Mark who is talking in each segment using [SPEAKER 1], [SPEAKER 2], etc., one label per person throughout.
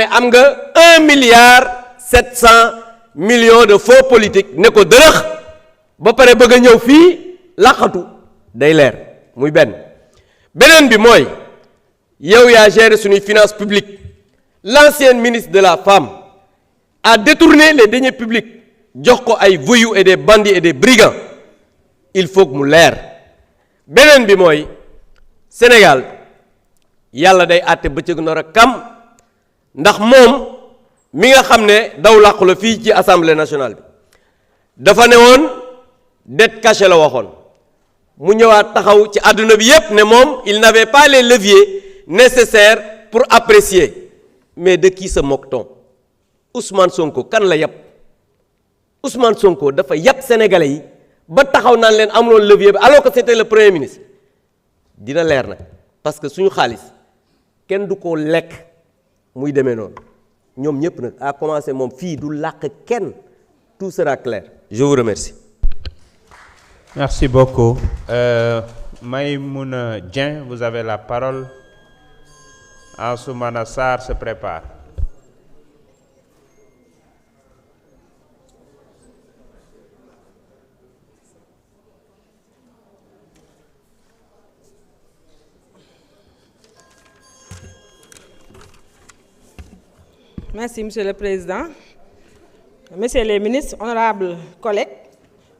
[SPEAKER 1] am nga 1,7 milliard de faux politiques ne ko dërëx ba pare bëgg a ñëw fii laqatu day leer muy benn beneen bi mooy yow yaa géré suñuy finances publiques l'ancienne ministre de la femme a détourné les deniers publics jox ko ay voyous et des bandits et des brigands il faut que mu leer beneen bi mooy Sénégal yàlla day àtte bëccëg nar a kam ndax moom mi nga xam ne daw làqu la fii ci assemblée nationale bi dafa ne woon dette cachée la waxoon mu ñëwaat taxaw ci àdduna bi yépp ne moom il n'avait pas les leviers nécessaires pour apprécier mais de qui se moque-t-on Ousmane Sonko kan la yàpp Ousmane Sonko dafa yàpp sénégalais yi ba taxaw naan leen amuloon levier bi alors que c'était le premier ministre dina leer nag parce que suñu xaalis kenn du ko lekk muy demee noonu ñoom ñëpp nag à commencer moom fii du làq kenn tout sera clair je vous remercie.
[SPEAKER 2] Merci beaucoup. Maïmouna Dieng, vous avez la parole. Ansoumana Sarr se prépare.
[SPEAKER 3] Merci, Monsieur le Président. Messieurs les ministres, honorables collègues,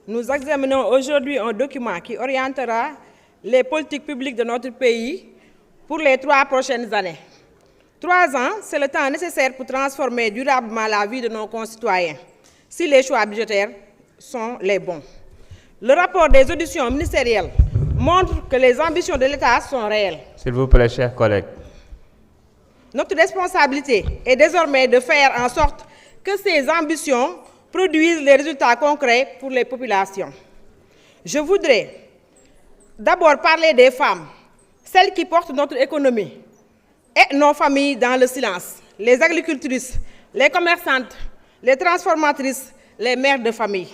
[SPEAKER 3] nous examinons aujourd'hui un document qui orientera les politiques publiques de notre pays pour les 3 prochaines années. 3 ans, c'est le temps nécessaire pour transformer durablement la vie de nos concitoyens, si les choix budgétaires sont les bons. Le rapport des auditions ministérielles montre que les ambitions de l'État sont réelles.
[SPEAKER 2] S'il vous plaît, chers collègues.
[SPEAKER 3] Notre responsabilité est désormais de faire en sorte que ces ambitions produisent les résultats concrets pour les populations. Je voudrais d'abord parler des femmes, celles qui portent notre économie et nos familles dans le silence, les agricultrices, les commerçantes, les transformatrices, les mères de famille.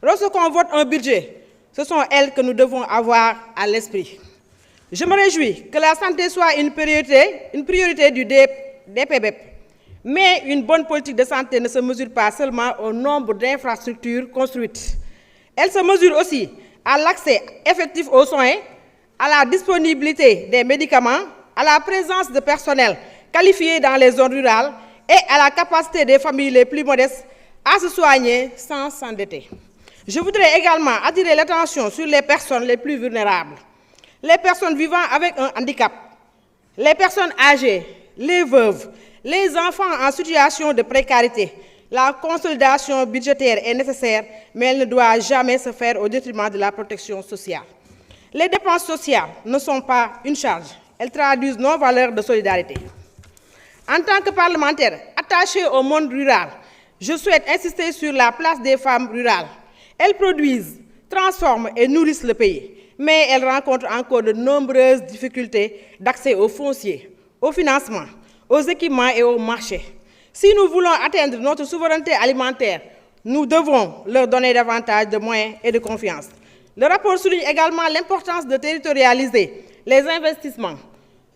[SPEAKER 3] Lorsqu'on vote un budget, ce sont elles que nous devons avoir à l'esprit. Je me réjouis que la santé soit une priorité du DPBEP. Mais une bonne politique de santé ne se mesure pas seulement au nombre d'infrastructures construites. Elle se mesure aussi à l'accès effectif aux soins, à la disponibilité des médicaments, à la présence de personnel qualifié dans les zones rurales et à la capacité des familles les plus modestes à se soigner sans s'endetter. Je voudrais également attirer l'attention sur les personnes les plus vulnérables, les personnes vivant avec un handicap, les personnes âgées, les veuves, les enfants en situation de précarité. La consolidation budgétaire est nécessaire, mais elle ne doit jamais se faire au détriment de la protection sociale. Les dépenses sociales ne sont pas une charge, elles traduisent nos valeurs de solidarité. En tant que parlementaire attaché au monde rural, je souhaite insister sur la place des femmes rurales. Elles produisent, transforment et nourrissent le pays, mais elles rencontrent encore de nombreuses difficultés d'accès aux fonciers, au financement, aux équipements et aux marchés. Si nous voulons atteindre notre souveraineté alimentaire, nous devons leur donner davantage de moyens et de confiance. Le rapport souligne également l'importance de territorialiser les investissements.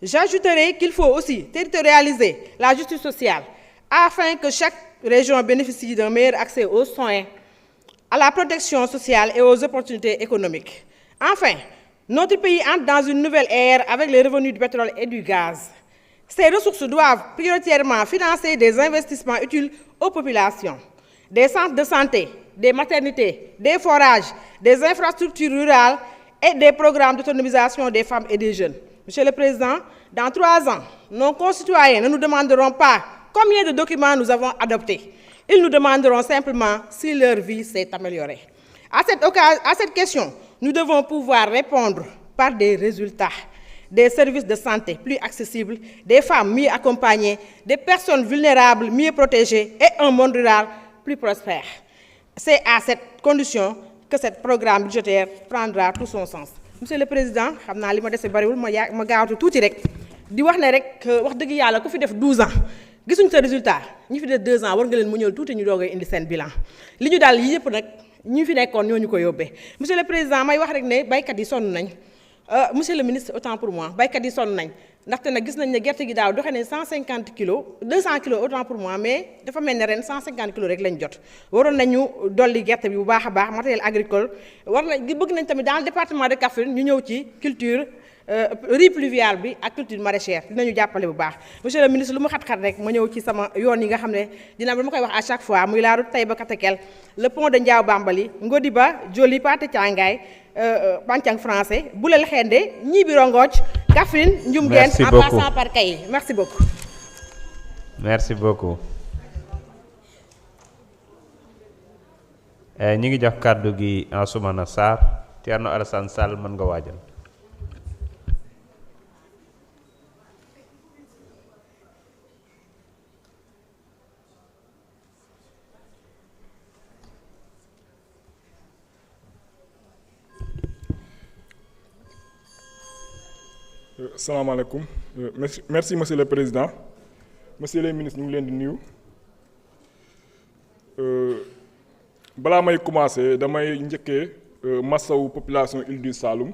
[SPEAKER 3] J'ajouterai qu'il faut aussi territorialiser la justice sociale afin que chaque région bénéficie d'un meilleur accès aux soins, à la protection sociale et aux opportunités économiques. Enfin, notre pays entre dans une nouvelle ère avec les revenus du pétrole et du gaz. Ces ressources doivent prioritairement financer des investissements utiles aux populations, des centres de santé, des maternités, des forages, des infrastructures rurales et des programmes d'autonomisation des femmes et des jeunes. Monsieur le Président, dans 3 ans, nos concitoyens ne nous demanderont pas combien de documents nous avons adoptés. Ils nous demanderont simplement si leur vie s'est améliorée. À cette question, nous devons pouvoir répondre par des résultats, des services de santé plus accessibles, des femmes mieux accompagnées, des personnes vulnérables mieux protégées et un monde rural plus prospère. C'est à cette condition que ce programme budgétaire prendra tout son sens. Monsieur le Président, je sais que je vais gaaw tuuti rek di wax ne rek wax dëgg yàlla ku fi def 12 ans gisuñu sa résultat ñi fi def 2 ans war nga leen mu ñëw tuuti ñu doog a indi seen bilan li ñu daal yii yëpp nag ñi fi nekkoon ñoo ñu ko yóbbee. Monsieur le Président may wax rek ne baykat yi sonn nañ monsieur le ministre autant pour moi baykat yi sonn nañ ndaxte nag gis nañ ne gerte gi daaw doxe ne 150 kilos 200 kilos autant pour moi mais dafa mel ne ren 150 kilos rek lañ jot waroon nañu dolli gerte bi bu baax a baax matériel agricole war nañ bëgg nañ tamit dans le département de Kaffrine ñu ñëw ci culture riz pluvial bi ak culture maraîchère dinañu jàppale bu baax monsieur le ministre lu mu xat-xat rek ma ñëw ci sama yoon yi nga xam ne dina ma koy wax à chaque fois muy la route Taïba Katakel le pont de Ndiaw Bambali Ngodiba Joli Pathé Thiangay Panthiang français Boulel Xende Ñibi Rongoc Kaffrine Ndioumguène en passant par Kayi merci beaucoup.
[SPEAKER 2] Merci beaucoup. ñi ngi jox kàddu gi Ansoumana Sarr Thierno Alassane Sall mën nga waajal.
[SPEAKER 4] Salaamaaleykum merci monsieur le président monsieur les ministres ñu ngi leen di nuyu balaa may commencer damay njëkkee massawu population Île du Saloum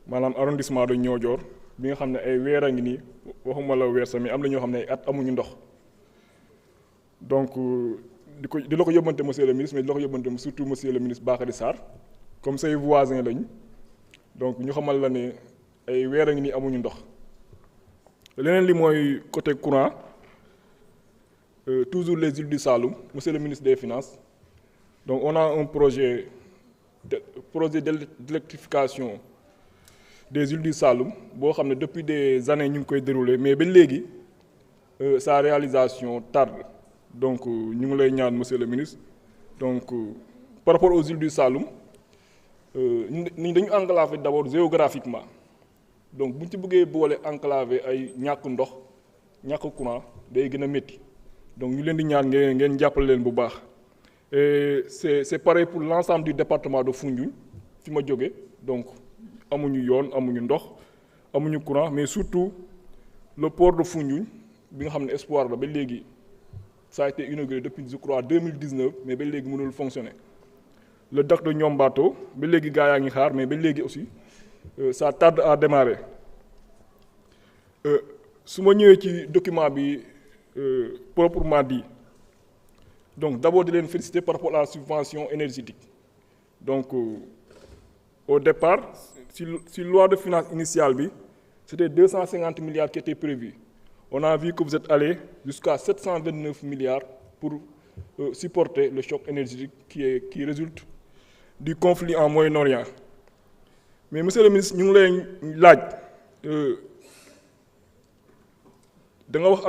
[SPEAKER 4] maanaam arrondissement de Niodior bi nga xam ne ay weer a ngi nii waxuma la weer sami am na ñoo xam ne ay at amuñu ndox donc di la ko yóbbante monsieur le ministre mais di la ko yóbbante surtout monsieur le ministre Bakary Sarr comme say voisins lañ donc ñu xamal la ne ay weer a ngi nii amuñu ndox leneen li mooy côté courant toujours les îles du Saloum monsieur le ministre des finances donc on a un projet d'électrification des îles du Saloum boo xam ne depuis des années ñu ngi koy dérouler mais ba léegi sa réalisation tarde donc ñu ngi lay ñaan monsieur le ministre donc par rapport aux îles du Saloum ñu dañu enclavé d'abord géographiquement donc bu ñu ci bëggee boole enclavé ay ñàkk ndox ñàkk courant day gën a métti donc ñu leen di ñaan ngeen jàppale leen bu baax et c'est pareil pour l'ensemble du département de Foundiougne fi ma jóge donc amuñu yoon amuñu ndox amuñu courant mais surtout le port de Foundiougne bi nga xam ne espoir la ba léegi ça a été inauguré depuis je crois 2019 mais ba léegi mënul fonctionner le DAC de Niombato ba léegi gaa yaa ngi xaar mais ba léegi aussi ça tarde à démarrer su ma ñëwee ci document bi proprement dit donc d'abord di leen féliciter par rapport à la subvention énergétique donc au départ si loi de finances initiale bi c'était 250 milliards qui étaient prévus on a vu que vous êtes allé jusqu'à 729 milliards pour supporter le choc énergétique qui résulte du conflit en Moyen-Orient mais monsieur le ministre ñu ngi lay laaj da nga wax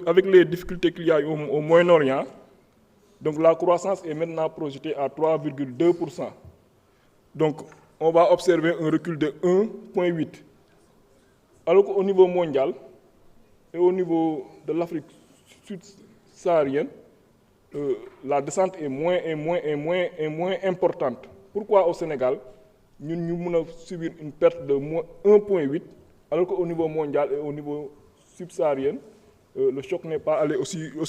[SPEAKER 4] avec les difficultés qu'il y a au Moyen-Orient donc la croissance est maintenant projetée à 3,2%. Donc on va observer un recul de 1,8 alors qu'au niveau mondial et au niveau de l'Afrique subsaharienne la descente est moins importante. Pourquoi au Sénégal ñun ñu mën a subir une perte de moins 1,8 alors qu'au niveau mondial et au niveau subsaharien le choc n'est pas allé aussi